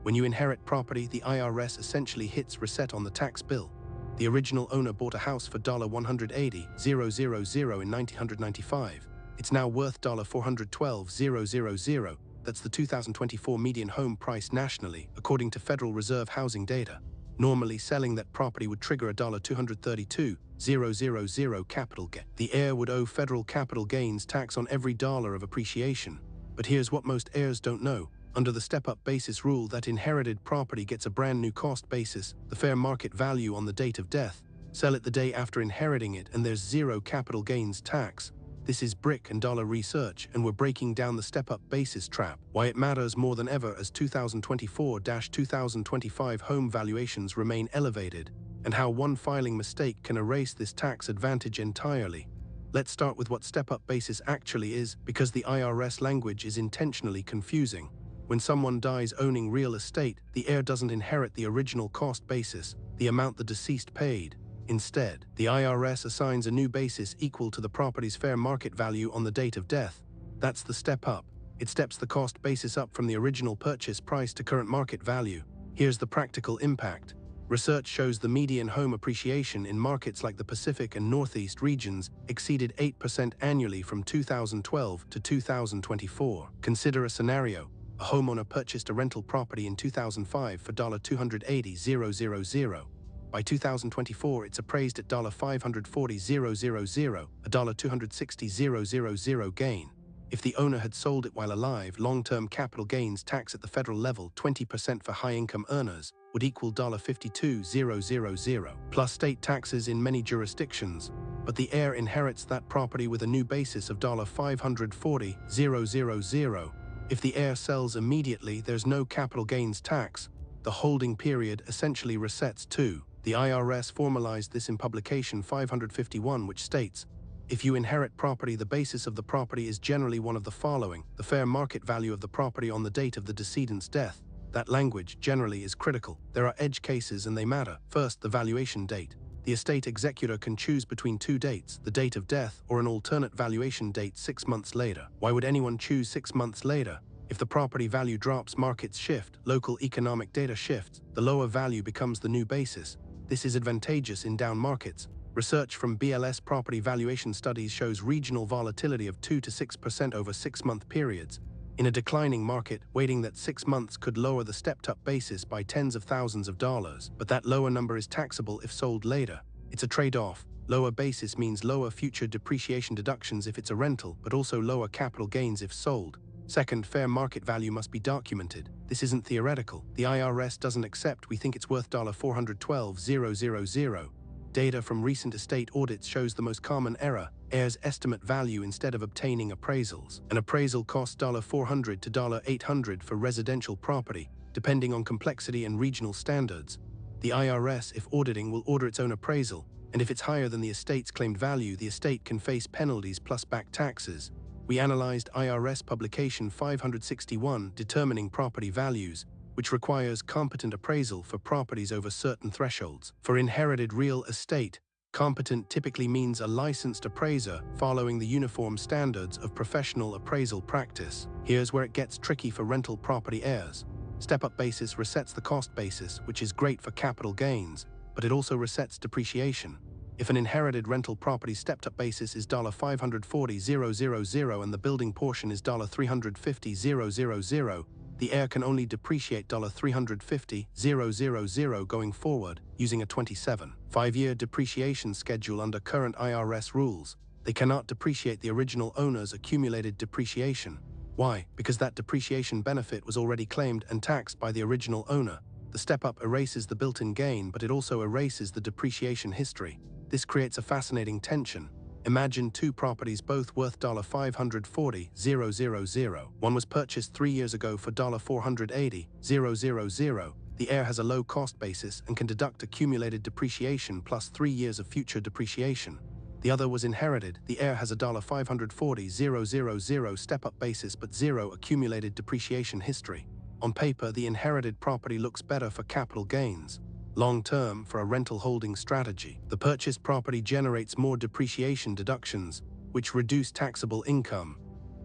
When you inherit property, the IRS essentially hits reset on the tax bill. The original owner bought a house for $180,000 in 1995. It's now worth $412,000. That's the 2024 median home price nationally, according to Federal Reserve housing data. Normally, selling that property would trigger a $232,000 capital gain. The heir would owe federal capital gains tax on every dollar of appreciation. But here's what most heirs don't know. Under the step-up basis rule, that inherited property gets a brand new cost basis, the fair market value on the date of death. Sell it the day after inheriting it and there's zero capital gains tax. This is brick and dollar research, and we're breaking down the step-up basis trap, why it matters more than ever as 2024-2025 home valuations remain elevated, and how one filing mistake can erase this tax advantage entirely. Let's start with what step-up basis actually is, because the IRS language is intentionally confusing. When someone dies owning real estate, the heir doesn't inherit the original cost basis, the amount the deceased paid. Instead, the IRS assigns a new basis equal to the property's fair market value on the date of death. That's the step up. It steps the cost basis up from the original purchase price to current market value. Here's the practical impact. Research shows the median home appreciation in markets like the Pacific and Northeast regions exceeded 8% annually from 2012 to 2024. Consider a scenario. A homeowner purchased a rental property in 2005 for $280,000. By 2024, it's appraised at $540,000, a $260,000 gain. If the owner had sold it while alive, long-term capital gains tax at the federal level, 20% for high-income earners, would equal $52,000, plus state taxes in many jurisdictions. But the heir inherits that property with a new basis of $540,000. If the heir sells immediately, there's no capital gains tax. The holding period essentially resets too. The IRS formalized this in Publication 551, which states, if you inherit property, the basis of the property is generally one of the following: the fair market value of the property on the date of the decedent's death. That language generally is critical. There are edge cases and they matter. First, the valuation date. The estate executor can choose between two dates, the date of death or an alternate valuation date 6 months later. Why would anyone choose 6 months later? If the property value drops, markets shift, local economic data shifts, the lower value becomes the new basis. This is advantageous in down markets. Research from BLS property valuation studies shows regional volatility of 2 to 6% over 6-month periods. In a declining market, waiting that 6 months could lower the stepped-up basis by tens of thousands of dollars, but that lower number is taxable if sold later. It's a trade-off. Lower basis means lower future depreciation deductions if it's a rental, but also lower capital gains if sold. Second, fair market value must be documented. This isn't theoretical. The IRS doesn't accept "we think it's worth $412,000. Data from recent estate audits shows the most common error: heirs estimate value instead of obtaining appraisals. An appraisal costs $400 to $800 for residential property, depending on complexity and regional standards. The IRS, if auditing, will order its own appraisal, and if it's higher than the estate's claimed value, the estate can face penalties plus back taxes. We analyzed IRS Publication 561, Determining Property Values, which requires competent appraisal for properties over certain thresholds. For inherited real estate, competent typically means a licensed appraiser following the uniform standards of professional appraisal practice. Here's where it gets tricky for rental property heirs. Step-up basis resets the cost basis, which is great for capital gains, but it also resets depreciation. If an inherited rental property stepped-up basis is $540,000 and the building portion is $350,000, the heir can only depreciate $350,000 going forward using a 27-5-year depreciation schedule under current IRS rules. They cannot depreciate the original owner's accumulated depreciation. Why? Because that depreciation benefit was already claimed and taxed by the original owner. The step-up erases the built-in gain, but it also erases the depreciation history. This creates a fascinating tension. Imagine two properties both worth $540,000. One was purchased 3 years ago for $480,000. The heir has a low cost basis and can deduct accumulated depreciation plus 3 years of future depreciation. The other was inherited. The heir has a $540,000 step-up basis but zero accumulated depreciation history. On paper, the inherited property looks better for capital gains. Long-term, for a rental holding strategy, the purchased property generates more depreciation deductions, which reduce taxable income.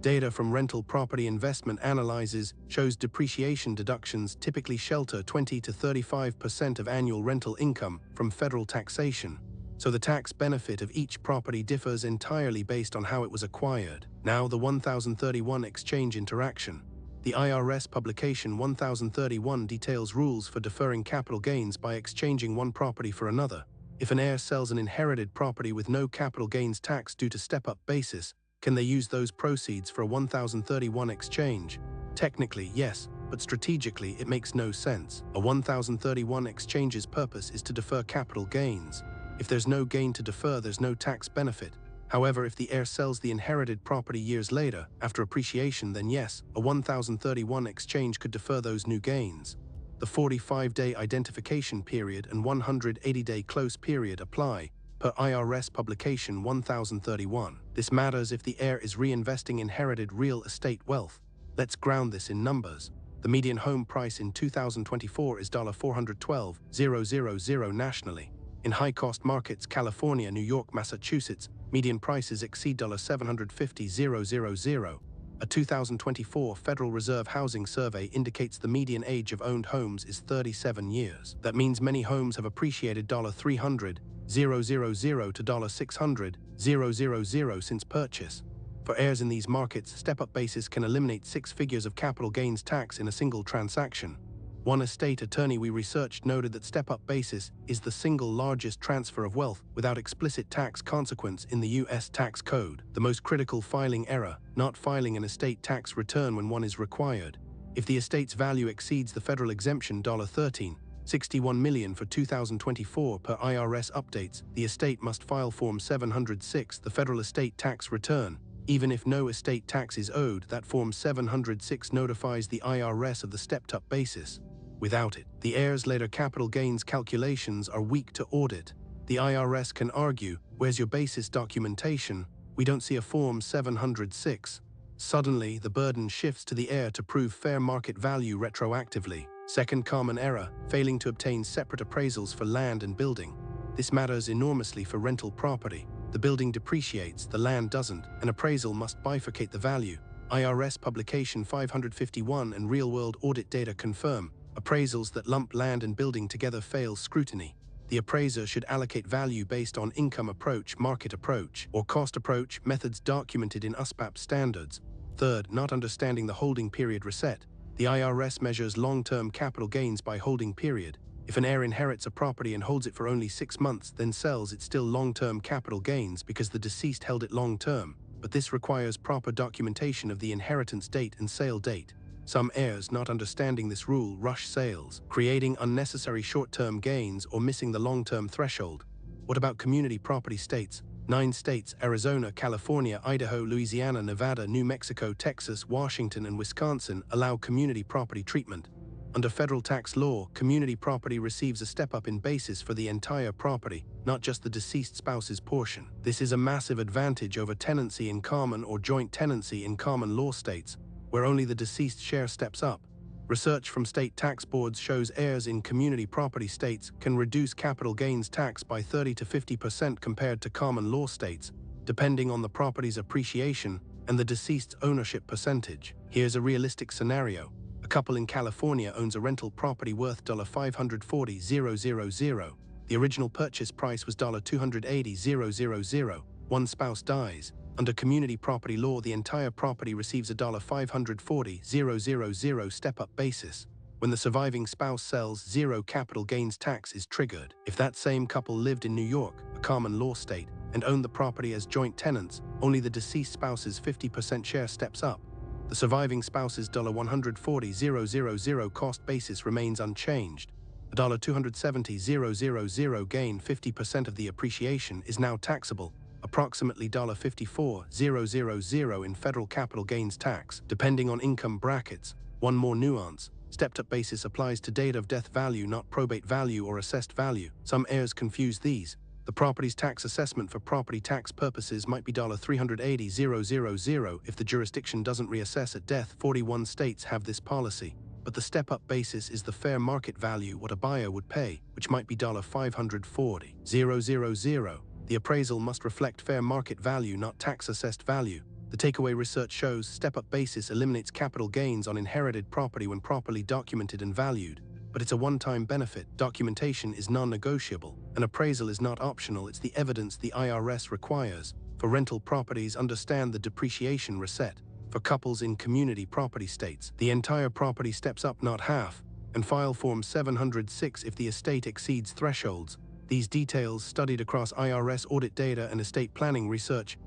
Data from rental property investment analyses shows depreciation deductions typically shelter 20 to 35% of annual rental income from federal taxation. So the tax benefit of each property differs entirely based on how it was acquired. Now the 1031 exchange interaction. The IRS Publication 1031 details rules for deferring capital gains by exchanging one property for another. If an heir sells an inherited property with no capital gains tax due to step-up basis, can they use those proceeds for a 1031 exchange? Technically, yes, but strategically it makes no sense. A 1031 exchange's purpose is to defer capital gains. If there's no gain to defer, there's no tax benefit. However, if the heir sells the inherited property years later, after appreciation, then yes, a 1031 exchange could defer those new gains. The 45-day identification period and 180-day close period apply, per IRS Publication 1031. This matters if the heir is reinvesting inherited real estate wealth. Let's ground this in numbers. The median home price in 2024 is $412,000 nationally. In high-cost markets California, New York, Massachusetts, median prices exceed $750,000. A 2024 Federal Reserve Housing Survey indicates the median age of owned homes is 37 years. That means many homes have appreciated $300,000 to $600,000 since purchase. For heirs in these markets, step-up basis can eliminate 6 figures of capital gains tax in a single transaction. One estate attorney we researched noted that step-up basis is the single largest transfer of wealth without explicit tax consequence in the U.S. tax code. The most critical filing error, not filing an estate tax return when one is required. If the estate's value exceeds the federal exemption $13.61 million for 2024 per IRS updates, the estate must file Form 706, the federal estate tax return. Even if no estate tax is owed, that Form 706 notifies the IRS of the stepped-up basis. Without it, the heir's later capital gains calculations are weak to audit. The IRS can argue, "Where's your basis documentation? We don't see a Form 706. Suddenly, the burden shifts to the heir to prove fair market value retroactively. Second common error, failing to obtain separate appraisals for land and building. This matters enormously for rental property. The building depreciates, the land doesn't. An appraisal must bifurcate the value. IRS Publication 551 and real-world audit data confirm, appraisals that lump land and building together fail scrutiny. The appraiser should allocate value based on income approach, market approach, or cost approach, methods documented in USPAP standards. Third, not understanding the holding period reset. The IRS measures long-term capital gains by holding period. If an heir inherits a property and holds it for only 6 months, then sells, it's still long-term capital gains because the deceased held it long-term. But this requires proper documentation of the inheritance date and sale date. Some heirs, not understanding this rule, rush sales, creating unnecessary short-term gains or missing the long-term threshold. What about community property states? 9 states, Arizona, California, Idaho, Louisiana, Nevada, New Mexico, Texas, Washington, and Wisconsin allow community property treatment. Under federal tax law, community property receives a step-up in basis for the entire property, not just the deceased spouse's portion. This is a massive advantage over tenancy in common or joint tenancy in common law states, where only the deceased share steps up. Research from state tax boards shows heirs in community property states can reduce capital gains tax by 30 to 50% compared to common law states, depending on the property's appreciation and the deceased's ownership percentage. Here's a realistic scenario. A couple in California owns a rental property worth $540,000. The original purchase price was $280,000. One spouse dies. Under community property law, the entire property receives a $540,000 step-up basis. When the surviving spouse sells, zero capital gains tax is triggered. If that same couple lived in New York, a common law state, and owned the property as joint tenants, only the deceased spouse's 50% share steps up. The surviving spouse's $140,000 cost basis remains unchanged. A $270,000 gain, 50% of the appreciation, is now taxable, approximately $54,000 in federal capital gains tax, depending on income brackets. One more nuance. Stepped-up basis applies to date of death value, not probate value or assessed value. Some heirs confuse these. The property's tax assessment for property tax purposes might be $380,000 if the jurisdiction doesn't reassess at death. 41 states have this policy. But the step-up basis is the fair market value, what a buyer would pay, which might be $540,000. The appraisal must reflect fair market value, not tax-assessed value. The takeaway research shows step-up basis eliminates capital gains on inherited property when properly documented and valued, but it's a one-time benefit. Documentation is non-negotiable. An appraisal is not optional, it's the evidence the IRS requires. For rental properties, understand the depreciation reset. For couples in community property states, the entire property steps up, not half, and file Form 706 if the estate exceeds thresholds. These details, studied across IRS audit data and estate planning research,